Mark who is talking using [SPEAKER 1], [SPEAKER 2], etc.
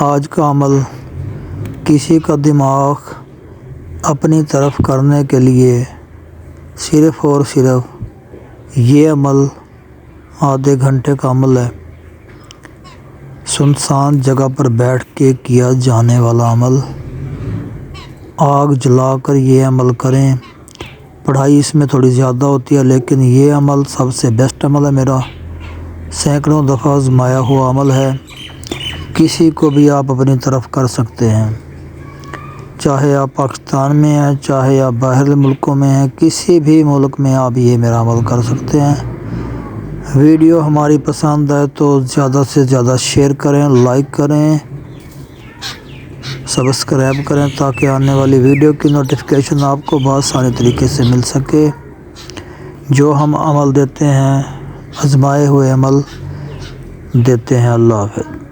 [SPEAKER 1] آج کا عمل کسی کا دماغ اپنی طرف کرنے کے لیے صرف اور صرف یہ عمل آدھے گھنٹے کا عمل ہے۔ سنسان جگہ پر بیٹھ کے کیا جانے والا عمل، آگ جلا کر یہ عمل کریں۔ پڑھائی اس میں تھوڑی زیادہ ہوتی ہے، لیکن یہ عمل سب سے بیسٹ عمل ہے میرا، سینکڑوں دفعہ آزمایا ہوا عمل ہے۔ کسی کو بھی آپ اپنی طرف کر سکتے ہیں، چاہے آپ پاکستان میں ہیں، چاہے آپ باہر ملکوں میں ہیں، کسی بھی ملک میں آپ یہ میرا عمل کر سکتے ہیں۔ ویڈیو ہماری پسند ہے تو زیادہ سے زیادہ شیئر کریں، لائک کریں، سبسکرائب کریں تاکہ آنے والی ویڈیو کی نوٹیفیکیشن آپ کو بآسانی طریقے سے مل سکے۔ جو ہم عمل دیتے ہیں، آزمائے ہوئے عمل دیتے ہیں۔ اللہ حافظ۔